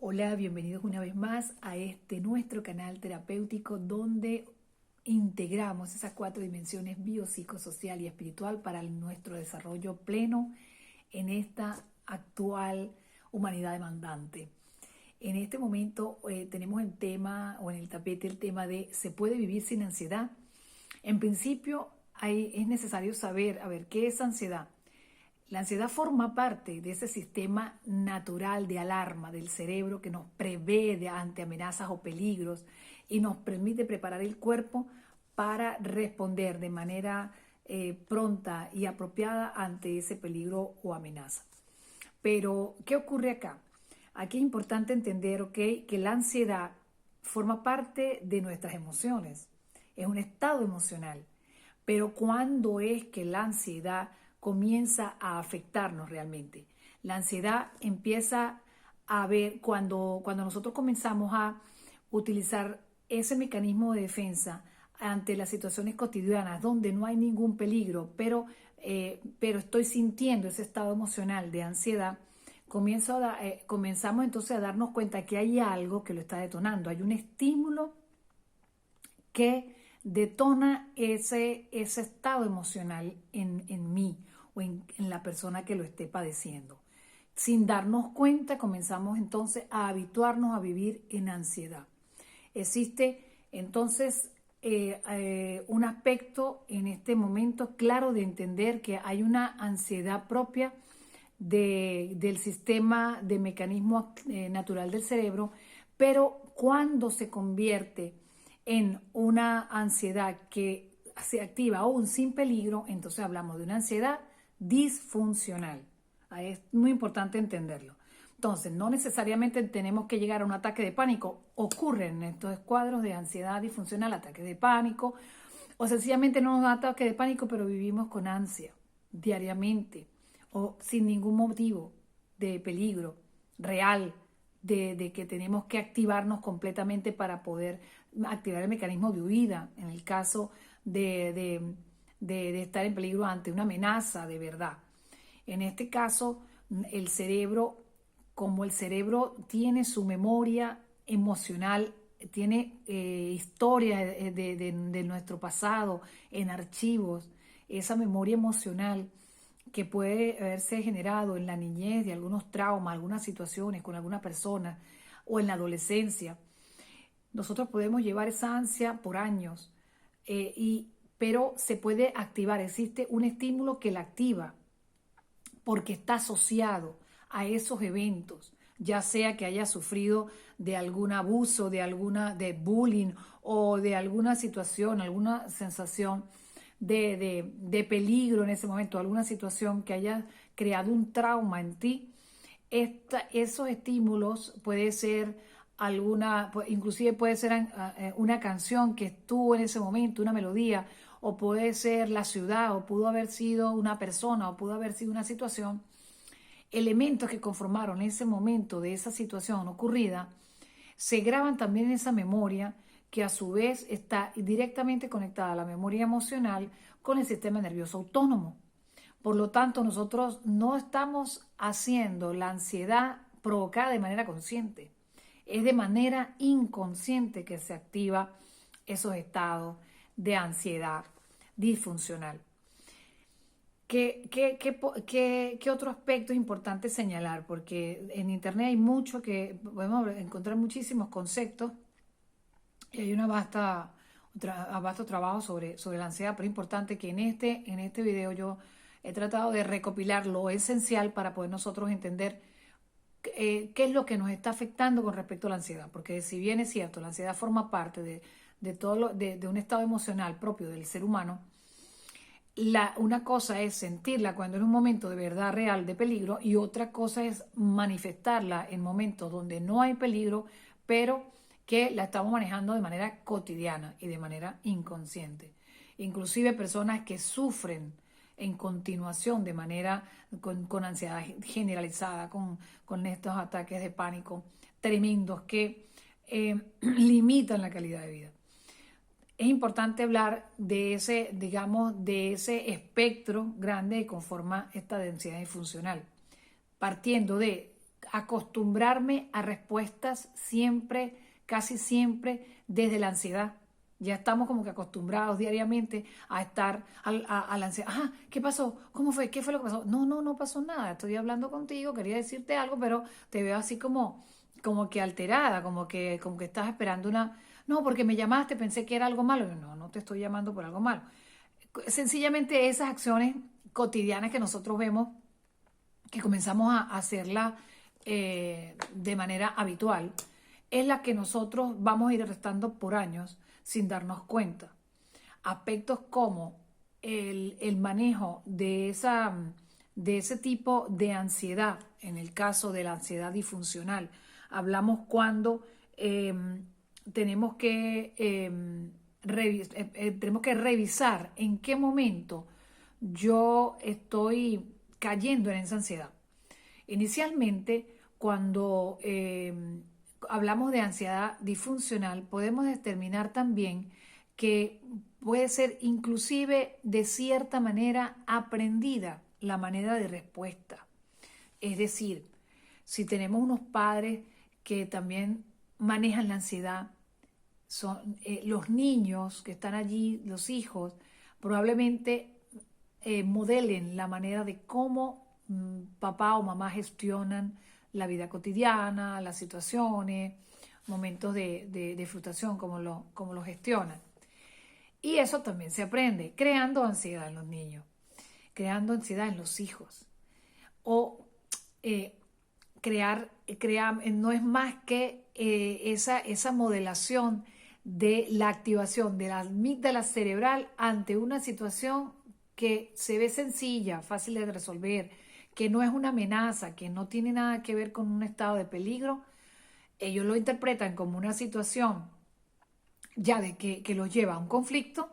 Hola, bienvenidos una vez más a este nuestro canal terapéutico donde integramos esas 4 dimensiones biopsicosocial y espiritual para nuestro desarrollo pleno en esta actual humanidad demandante. En este momento tenemos el tema o en el tapete el tema de ¿se puede vivir sin ansiedad? En principio es necesario saber, ¿qué es ansiedad? La ansiedad forma parte de ese sistema natural de alarma del cerebro que nos prevé ante amenazas o peligros y nos permite preparar el cuerpo para responder de manera pronta y apropiada ante ese peligro o amenaza. Pero, ¿qué ocurre acá? Aquí es importante entender, que la ansiedad forma parte de nuestras emociones, es un estado emocional, pero ¿cuándo es que la ansiedad comienza a afectarnos realmente? La ansiedad empieza a ver cuando nosotros comenzamos a utilizar ese mecanismo de defensa ante las situaciones cotidianas donde no hay ningún peligro, pero estoy sintiendo ese estado emocional de ansiedad. Comenzamos entonces a darnos cuenta que hay algo que lo está detonando, hay un estímulo que detona ese estado emocional en mí o en la persona que lo esté padeciendo. Sin darnos cuenta, comenzamos entonces a habituarnos a vivir en ansiedad. Existe entonces un aspecto en este momento claro de entender que hay una ansiedad propia del sistema de mecanismo natural del cerebro, pero cuando se convierte en una ansiedad que se activa aún sin peligro, entonces hablamos de una ansiedad disfuncional. Es muy importante entenderlo. Entonces, no necesariamente tenemos que llegar a un ataque de pánico. Ocurren estos cuadros de ansiedad disfuncional, ataques de pánico, o sencillamente no nos da ataque de pánico, pero vivimos con ansia diariamente o sin ningún motivo de peligro real, de que tenemos que activarnos completamente para poder activar el mecanismo de huida en el caso de estar en peligro ante una amenaza de verdad. En este caso, el cerebro, como el cerebro tiene su memoria emocional, tiene historia de nuestro pasado en archivos, esa memoria emocional que puede haberse generado en la niñez de algunos traumas, algunas situaciones con alguna persona o en la adolescencia. Nosotros podemos llevar esa ansia por años, pero se puede activar, existe un estímulo que la activa porque está asociado a esos eventos, ya sea que haya sufrido de algún abuso, de bullying o de alguna situación, alguna sensación de peligro en ese momento, alguna situación que haya creado un trauma en ti. Esos estímulos puede ser inclusive puede ser una canción que estuvo en ese momento, una melodía, o puede ser la ciudad, o pudo haber sido una persona, o pudo haber sido una situación. Elementos que conformaron ese momento de esa situación ocurrida se graban también en esa memoria, que a su vez está directamente conectada a la memoria emocional con el sistema nervioso autónomo. Por lo tanto, nosotros no estamos haciendo la ansiedad provocada de manera consciente. Es de manera inconsciente que se activa esos estados de ansiedad disfuncional. ¿Qué otro aspecto es importante señalar? Porque en Internet hay mucho que podemos encontrar muchísimos conceptos y hay vasto trabajo sobre la ansiedad, pero es importante que en este video yo he tratado de recopilar lo esencial para poder nosotros entender qué es lo que nos está afectando con respecto a la ansiedad. Porque si bien es cierto, la ansiedad forma parte de un estado emocional propio del ser humano, una cosa es sentirla cuando es un momento de verdad real de peligro y otra cosa es manifestarla en momentos donde no hay peligro, pero que la estamos manejando de manera cotidiana y de manera inconsciente. Inclusive personas que sufren en continuación de manera con ansiedad generalizada, con estos ataques de pánico tremendos que limitan la calidad de vida. Es importante hablar de ese espectro grande que conforma esta densidad disfuncional, partiendo de acostumbrarme a respuestas siempre, casi siempre, desde la ansiedad. Ya estamos como que acostumbrados diariamente a estar a la ansiedad. Ajá, ¿qué pasó? ¿Cómo fue? ¿Qué fue lo que pasó? No, no, no pasó nada. Estoy hablando contigo, quería decirte algo, pero te veo así como que alterada, como que estás esperando una... No, porque me llamaste, pensé que era algo malo. No, no te estoy llamando por algo malo. Sencillamente esas acciones cotidianas que nosotros vemos, que comenzamos a hacerla de manera habitual, es la que nosotros vamos a ir restando por años sin darnos cuenta. Aspectos como el manejo de ese tipo de ansiedad, en el caso de la ansiedad disfuncional, hablamos cuando tenemos tenemos que revisar en qué momento yo estoy cayendo en esa ansiedad. Inicialmente, cuando hablamos de ansiedad disfuncional, podemos determinar también que puede ser inclusive de cierta manera aprendida la manera de respuesta. Es decir, si tenemos unos padres que también manejan la ansiedad, son los niños que están allí, los hijos, probablemente modelen la manera de cómo papá o mamá gestionan la vida cotidiana, las situaciones, momentos de frustración, cómo lo gestionan. Y eso también se aprende, creando ansiedad en los niños, creando ansiedad en los hijos. O eh, no es más que esa modelación de la activación de la amígdala cerebral ante una situación que se ve sencilla, fácil de resolver, que no es una amenaza, que no tiene nada que ver con un estado de peligro. Ellos lo interpretan como una situación ya de que los lleva a un conflicto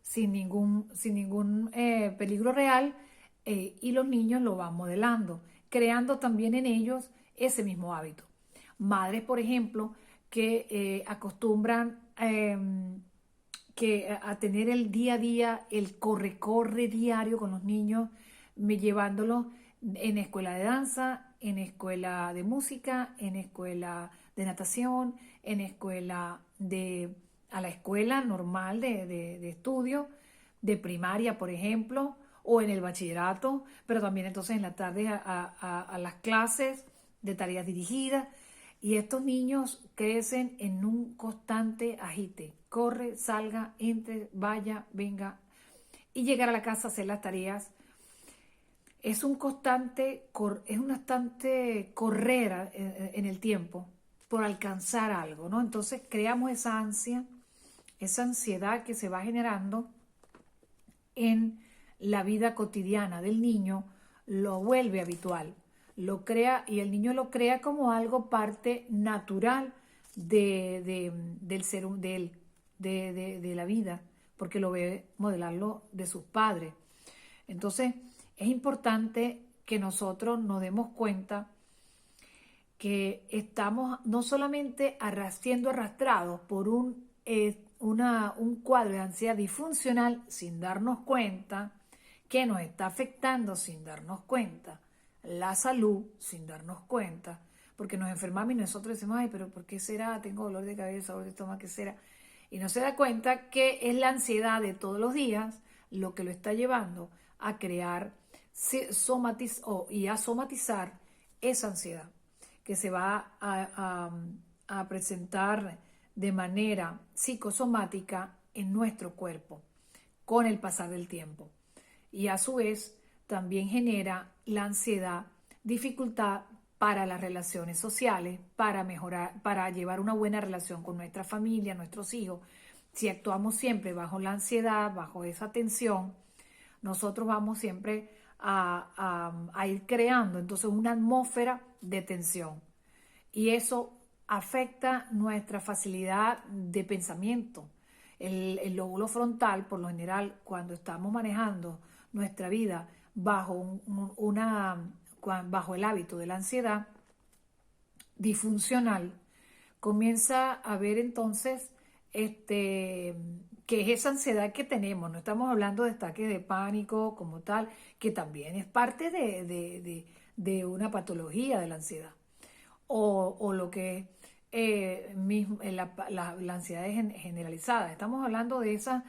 sin ningún peligro real, y los niños lo van modelando, creando también en ellos ese mismo hábito. Madres, por ejemplo, que acostumbran a tener el día a día, el corre-corre diario con los niños, llevándolos en escuela de danza, en escuela de música, en escuela de natación, en escuela a la escuela normal de estudio, de primaria, por ejemplo, o en el bachillerato, pero también entonces en la tarde a las clases de tareas dirigidas. Y estos niños crecen en un constante agite. Corre, salga, entre, vaya, venga. Y llegar a la casa a hacer las tareas. Es una constante correr en el tiempo por alcanzar algo, ¿no? Entonces creamos esa ansia, esa ansiedad que se va generando en la vida cotidiana del niño, lo vuelve habitual, lo crea, y el niño lo crea como algo parte natural del ser de la vida, porque lo ve modelarlo de sus padres. Entonces es importante que nosotros nos demos cuenta que estamos no solamente siendo arrastrados por un cuadro de ansiedad disfuncional sin darnos cuenta, que nos está afectando sin darnos cuenta, la salud sin darnos cuenta, porque nos enfermamos y nosotros decimos, ay, pero ¿por qué será? Tengo dolor de cabeza, dolor de estómago, ¿qué será? Y no se da cuenta que es la ansiedad de todos los días lo que lo está llevando a crear y a somatizar esa ansiedad, que se va a presentar de manera psicosomática en nuestro cuerpo con el pasar del tiempo. Y a su vez también genera la ansiedad dificultad para las relaciones sociales, para mejorar, para llevar una buena relación con nuestra familia, nuestros hijos. Si actuamos siempre bajo la ansiedad, bajo esa tensión, nosotros vamos siempre a ir creando entonces una atmósfera de tensión. Y eso afecta nuestra facilidad de pensamiento. El lóbulo frontal, por lo general, cuando estamos manejando nuestra vida bajo el hábito de la ansiedad disfuncional, comienza a ver entonces que es esa ansiedad que tenemos. No estamos hablando de ataques de pánico como tal, que también es parte de una patología de la ansiedad. o lo que es la ansiedad generalizada. Estamos hablando de esa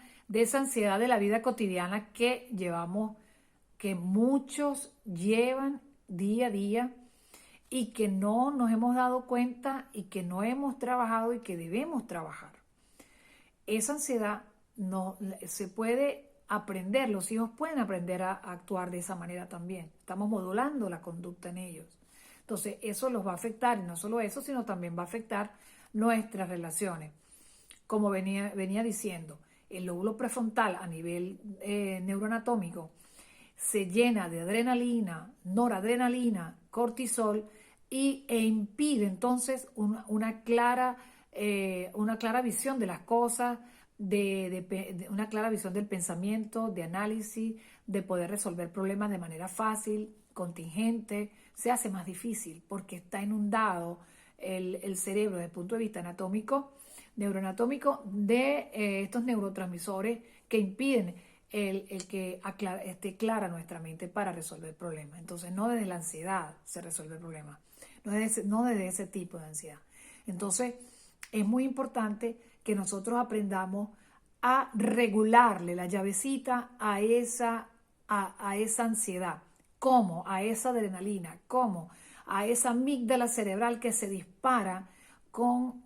ansiedad de la vida cotidiana que llevamos, que muchos llevan día a día y que no nos hemos dado cuenta y que no hemos trabajado y que debemos trabajar. Esa ansiedad no se puede aprender, los hijos pueden aprender a actuar de esa manera también. Estamos modulando la conducta en ellos. Entonces, eso los va a afectar, y no solo eso, sino también va a afectar nuestras relaciones. Como venía diciendo, el lóbulo prefrontal a nivel neuroanatómico se llena de adrenalina, noradrenalina, cortisol e impide entonces una clara visión de las cosas, una clara visión del pensamiento, de análisis, de poder resolver problemas de manera fácil, contingente. Se hace más difícil porque está inundado el cerebro desde el punto de vista neuroanatómico de estos neurotransmisores que impiden el que esté clara nuestra mente para resolver problemas. Entonces, no desde la ansiedad se resuelve el problema, no desde ese tipo de ansiedad. Entonces, es muy importante que nosotros aprendamos a regularle la llavecita a esa ansiedad. ¿Cómo? A esa adrenalina. ¿Cómo? A esa amígdala cerebral que se dispara con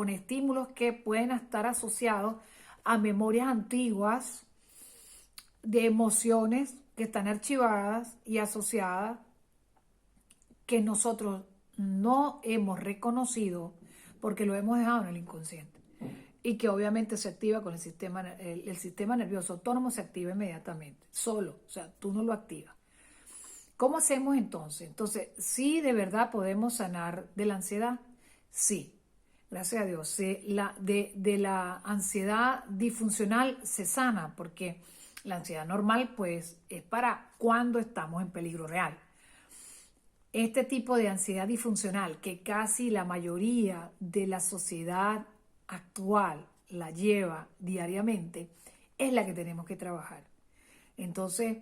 estímulos que pueden estar asociados a memorias antiguas de emociones que están archivadas y asociadas, que nosotros no hemos reconocido porque lo hemos dejado en el inconsciente, y que obviamente se activa con el sistema nervioso autónomo, se activa inmediatamente, solo, o sea, tú no lo activas. ¿Cómo hacemos entonces? Entonces, ¿sí de verdad podemos sanar de la ansiedad? Sí, gracias a Dios. De la ansiedad disfuncional se sana, porque la ansiedad normal pues es para cuando estamos en peligro real. Este tipo de ansiedad disfuncional que casi la mayoría de la sociedad actual la lleva diariamente, es la que tenemos que trabajar. Entonces,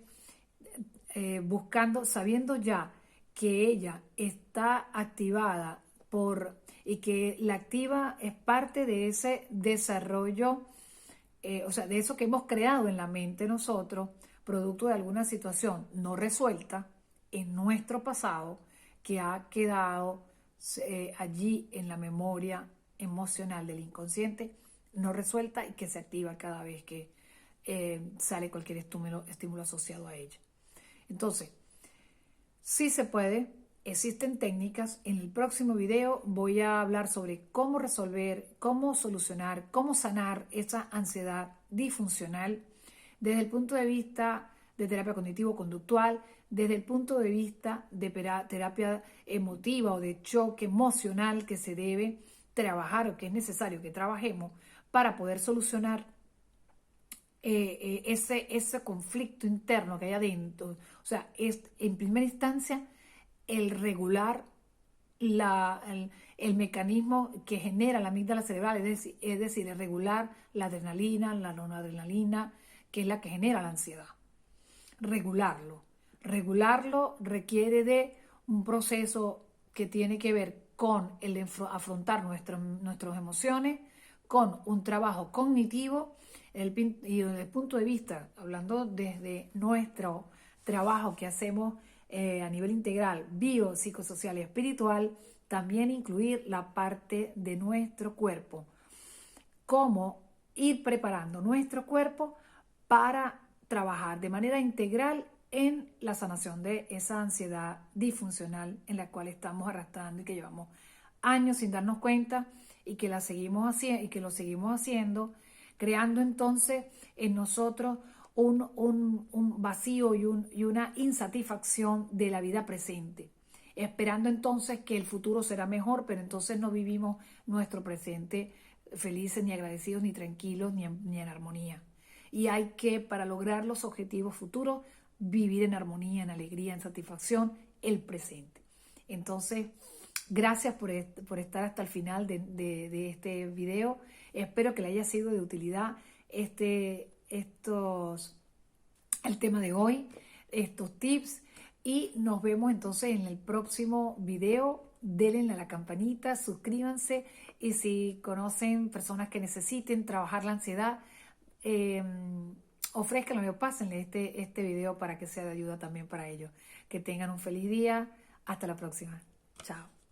sabiendo ya que ella está activada y que la activa es parte de ese desarrollo, o sea, de eso que hemos creado en la mente nosotros, producto de alguna situación no resuelta en nuestro pasado, que ha quedado allí en la memoria emocional del inconsciente, no resuelta, y que se activa cada vez que sale cualquier estímulo asociado a ella. Entonces, sí se puede, existen técnicas. En el próximo video voy a hablar sobre cómo resolver, cómo solucionar, cómo sanar esa ansiedad disfuncional desde el punto de vista de terapia cognitivo-conductual, desde el punto de vista de terapia emotiva o de choque emocional que se debe trabajar, o que es necesario que trabajemos para poder solucionar ese conflicto interno que hay adentro. O sea, es en primera instancia el regular el mecanismo que genera la amígdala cerebral, es decir, el regular la adrenalina, la noradrenalina, que es la que genera la ansiedad. Regularlo requiere de un proceso que tiene que ver con el afrontar nuestras emociones, con un trabajo cognitivo, y desde el punto de vista, hablando desde nuestro trabajo que hacemos a nivel integral, bio, psicosocial y espiritual, también incluir la parte de nuestro cuerpo, cómo ir preparando nuestro cuerpo para trabajar de manera integral en la sanación de esa ansiedad disfuncional en la cual estamos arrastrando y que llevamos años sin darnos cuenta, y que lo seguimos haciendo, creando entonces en nosotros un vacío y una insatisfacción de la vida presente, esperando entonces que el futuro será mejor, pero entonces no vivimos nuestro presente felices, ni agradecidos, ni tranquilos, ni en armonía. Y hay que, para lograr los objetivos futuros, vivir en armonía, en alegría, en satisfacción, el presente. Entonces, gracias por estar hasta el final de este video. Espero que le haya sido de utilidad el tema de hoy, estos tips, y nos vemos entonces en el próximo video denle a la campanita, suscríbanse y si conocen personas que necesiten trabajar la ansiedad, eh, ofrézcanlo, pásenle este video para que sea de ayuda también para ellos. Que tengan un feliz día. Hasta la próxima. Chao.